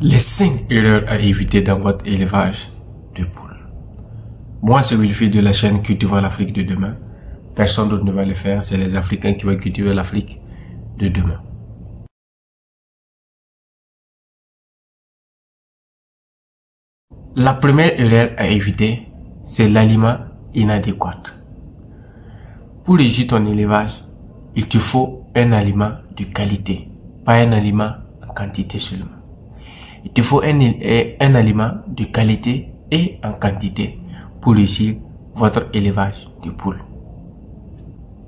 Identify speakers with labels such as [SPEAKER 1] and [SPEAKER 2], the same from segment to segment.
[SPEAKER 1] Les 5 erreurs à éviter dans votre élevage de poules. Moi, c'est Wilfried de la chaîne Cultivons l'Afrique de demain. Personne d'autre ne va le faire, c'est les Africains qui vont cultiver l'Afrique de demain. La première erreur à éviter, c'est l'aliment inadéquat. Pour réussir ton élevage, il te faut un aliment de qualité, pas un aliment en quantité seulement. Il te faut un aliment de qualité et en quantité pour réussir votre élevage de poules.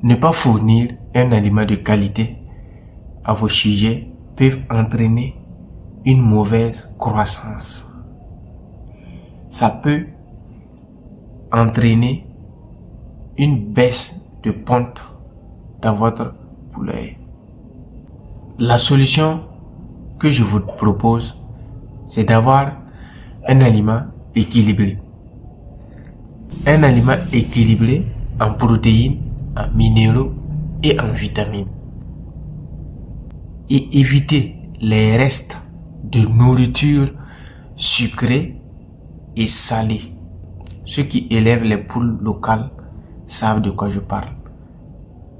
[SPEAKER 1] Ne pas fournir un aliment de qualité à vos sujets peut entraîner une mauvaise croissance. Ça peut entraîner une baisse de ponte dans votre poulailler. La solution que je vous propose, c'est d'avoir un aliment équilibré. Un aliment équilibré en protéines, en minéraux et en vitamines. Et éviter les restes de nourriture sucrée et salée. Ceux qui élèvent les poules locales savent de quoi je parle.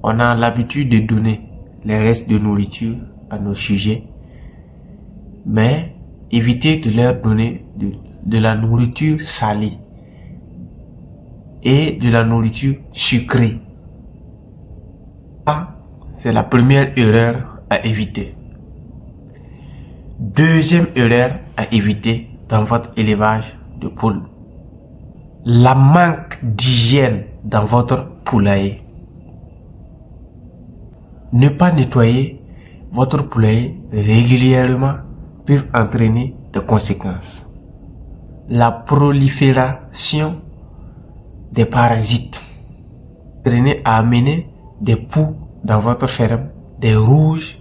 [SPEAKER 1] On a l'habitude de donner les restes de nourriture à nos sujets, mais évitez de leur donner de la nourriture salée et de la nourriture sucrée. Ça, c'est la première erreur à éviter. Deuxième erreur à éviter dans votre élevage de poules. La manque d'hygiène dans votre poulailler. Ne pas nettoyer votre poulailler régulièrement peut entraîner des conséquences. La prolifération des parasites, entraîner à amener des poux dans votre ferme, des rouges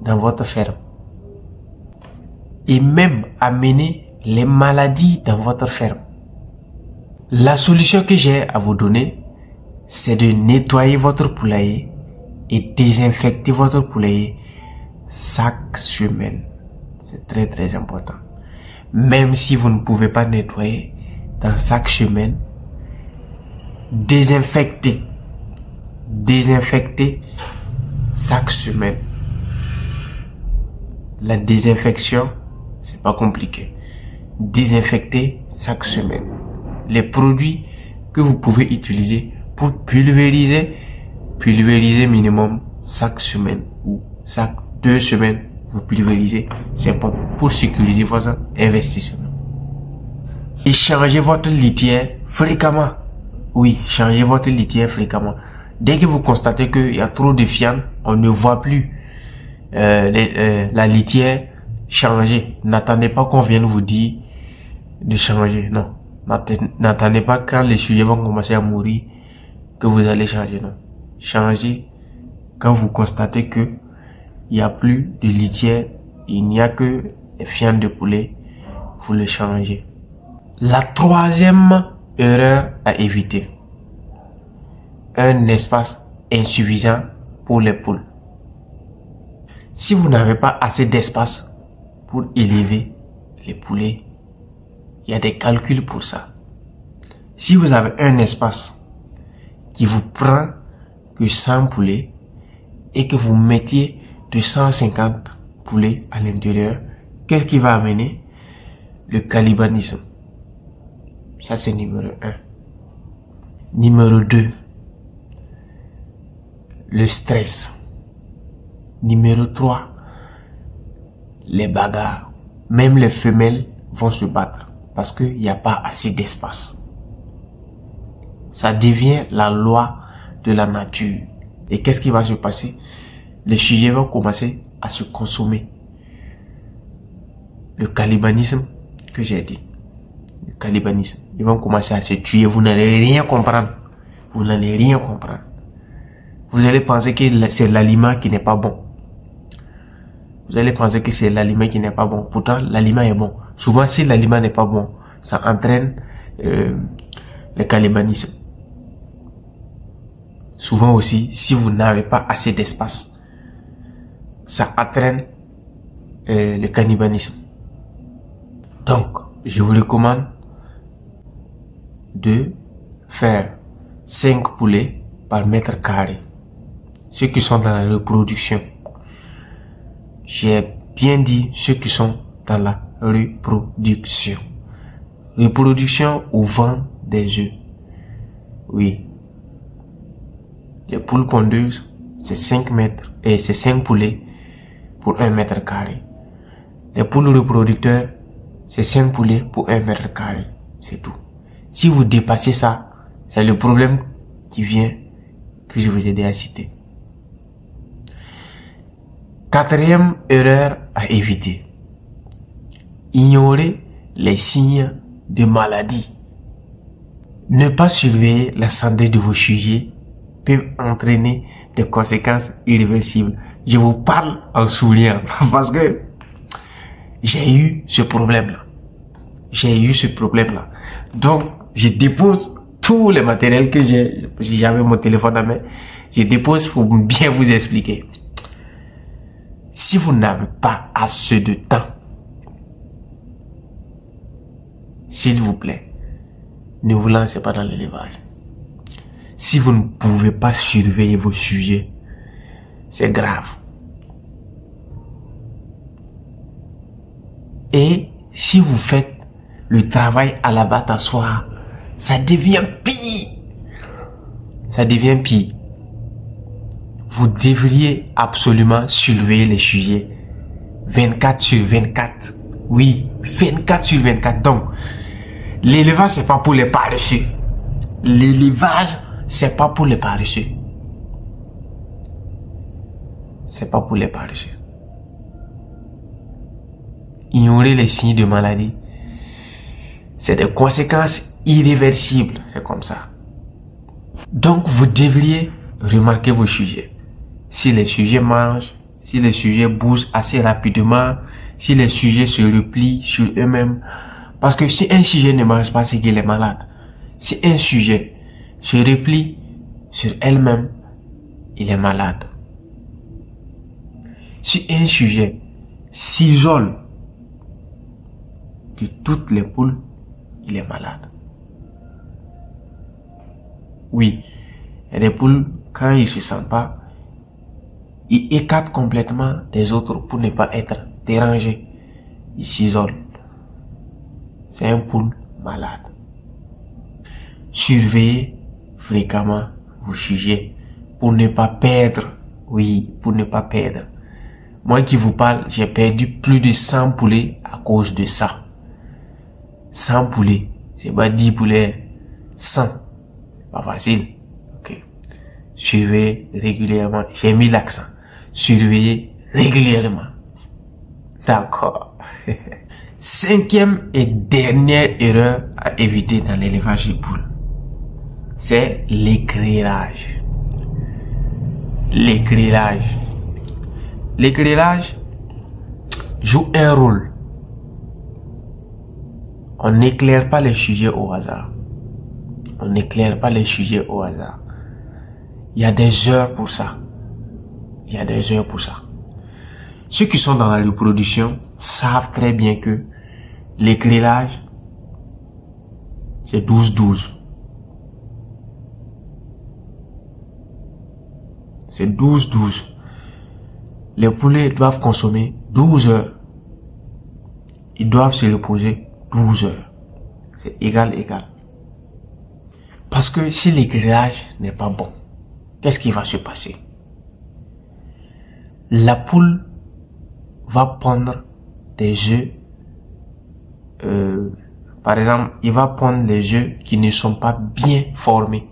[SPEAKER 1] dans votre ferme, et même amener les maladies dans votre ferme. La solution que j'ai à vous donner, c'est de nettoyer votre poulailler et désinfecter votre poulailler chaque semaine. C'est très important. Même si vous ne pouvez pas nettoyer dans chaque semaine, désinfectez chaque semaine. La désinfection, c'est pas compliqué. Désinfectez chaque semaine. Les produits que vous pouvez utiliser pour pulvériser minimum chaque semaine ou chaque 2 semaines, vous pulvérisez, c'est bon pour sécuriser votre investissement. Et changez votre litière fréquemment. Oui, changez votre litière fréquemment. Dès que vous constatez qu'il y a trop de fientes, on ne voit plus la litière, changez. N'attendez pas qu'on vienne vous dire de changer, non. N'attendez pas quand les sujets vont commencer à mourir que vous allez changer, non. Changez quand vous constatez que il n'y a plus de litière, il n'y a que les fientes de poulet, vous le changez. La troisième erreur à éviter, un espace insuffisant pour les poules. Si vous n'avez pas assez d'espace pour élever les poulets, il y a des calculs pour ça. Si vous avez un espace qui vous prend que 100 poulets et que vous mettiez de 150 poulets à l'intérieur, qu'est-ce qui va amener? Le cannibalisme. Ça, c'est numéro 1. Numéro 2, le stress. Numéro 3, les bagarres. Même les femelles vont se battre parce qu'il n'y a pas assez d'espace. Ça devient la loi de la nature. Et qu'est-ce qui va se passer? Les sujets vont commencer à se consommer. Le cannibalisme que j'ai dit. Le cannibalisme. Ils vont commencer à se tuer. Vous n'allez rien comprendre. Vous n'allez rien comprendre. Vous allez penser que c'est l'aliment qui n'est pas bon. Vous allez penser que c'est l'aliment qui n'est pas bon. Pourtant, l'aliment est bon. Souvent, si l'aliment n'est pas bon, ça entraîne le cannibalisme. Souvent aussi, si vous n'avez pas assez d'espace, ça entraîne le cannibalisme. Donc, je vous recommande de faire 5 poulets par mètre carré. Ceux qui sont dans la reproduction. J'ai bien dit ceux qui sont dans la reproduction. Reproduction ou vente des œufs. Oui. Les poules pondeuses, c'est 5 mètres et c'est 5 poulets pour 1 mètre carré. Les poules reproducteurs, c'est 5 poulets pour 1 mètre carré. C'est tout. Si vous dépassez ça, c'est le problème qui vient que je vous ai déjà cité. 4e erreur à éviter. Ignorer les signes de maladie. Ne pas surveiller la santé de vos sujets peut entraîner des conséquences irréversibles. Je vous parle en souriant parce que j'ai eu ce problème-là. Donc, je dépose tous les matériels que j'avais mon téléphone à main. Je dépose pour bien vous expliquer. Si vous n'avez pas assez de temps, s'il vous plaît, ne vous lancez pas dans l'élevage. Si vous ne pouvez pas surveiller vos sujets, c'est grave. Et si vous faites le travail à l'abattoir, ça devient pire. Vous devriez absolument surveiller les sujets 24 sur 24. Oui, 24 sur 24. Donc, l'élevage, c'est pas pour les paresseux. L'élevage, c'est pas pour les paresseux. C'est pas pour les paresseux. Ignorer les signes de maladie, c'est des conséquences irréversibles. C'est comme ça. Donc, vous devriez remarquer vos sujets. Si les sujets mangent, si les sujets bougent assez rapidement, si les sujets se replient sur eux-mêmes. Parce que si un sujet ne mange pas, c'est qu'il est malade. Si un sujet se replie sur elle-même, il est malade. Si un sujet s'isole de toutes les poules, il est malade. Oui, il y a des poules, quand ils ne se sentent pas, ils écartent complètement des autres pour ne pas être dérangés. Ils s'isolent. C'est un poule malade. Surveillez fréquemment vos sujets pour ne pas perdre. Oui, pour ne pas perdre. Moi qui vous parle, j'ai perdu plus de 100 poulets à cause de ça. 100 poulets. C'est pas 10 poulets. 100. Pas facile. Ok. Surveillez régulièrement. J'ai mis l'accent. Surveillez régulièrement. D'accord. 5e et dernière erreur à éviter dans l'élevage des poules, c'est l'éclairage. L'éclairage. L'éclairage joue un rôle. On n'éclaire pas les sujets au hasard. On n'éclaire pas les sujets au hasard. Il y a des heures pour ça. Ceux qui sont dans la reproduction savent très bien que l'éclairage, c'est 12-12. C'est 12-12. Les poulets doivent consommer 12 heures. Ils doivent se reposer 12 heures. C'est égal. Parce que si l'éclairage n'est pas bon, qu'est-ce qui va se passer? La poule va pondre des œufs. Par exemple, il va pondre les œufs qui ne sont pas bien formés.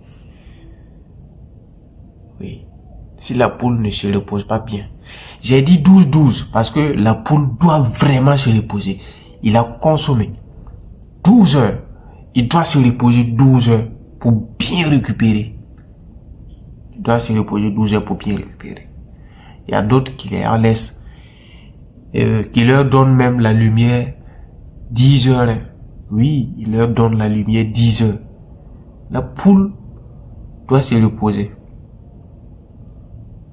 [SPEAKER 1] Oui. Si la poule ne se repose pas bien. J'ai dit 12-12 parce que la poule doit vraiment se reposer. Il a consommé 12 heures. Il doit se reposer 12 heures pour bien récupérer. Il doit se reposer 12 heures pour bien récupérer. Il y a d'autres qui les laissent, qui leur donnent même la lumière 10 heures. Hein. Oui, il leur donne la lumière 10 heures. La poule doit se reposer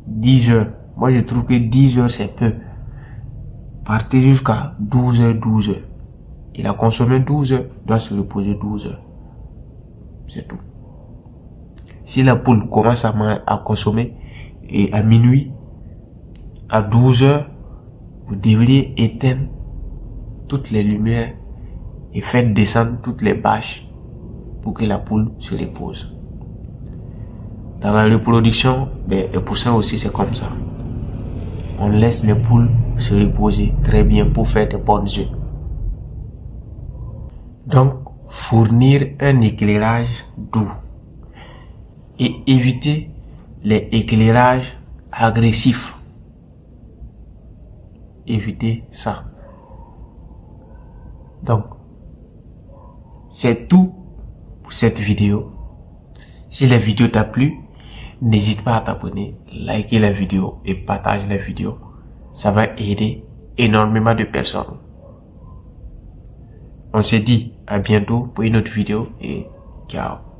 [SPEAKER 1] 10 heures. Moi, je trouve que 10 heures, c'est peu. Partez jusqu'à 12 heures, 12 heures. Il a consommé 12 heures, doit se reposer 12 heures. C'est tout. Si la poule commence à consommer et à minuit, à 12 heures, vous devriez éteindre toutes les lumières et faire descendre toutes les bâches pour que la poule se repose. Dans la reproduction des poussins aussi, c'est comme ça. On laisse les poules se reposer très bien pour faire de bonnes œufs. Donc, fournir un éclairage doux et éviter les éclairages agressifs. Évitez ça. Donc, c'est tout pour cette vidéo. Si la vidéo t'a plu, n'hésite pas à t'abonner, liker la vidéo et partager la vidéo. Ça va aider énormément de personnes. On se dit à bientôt pour une autre vidéo et ciao.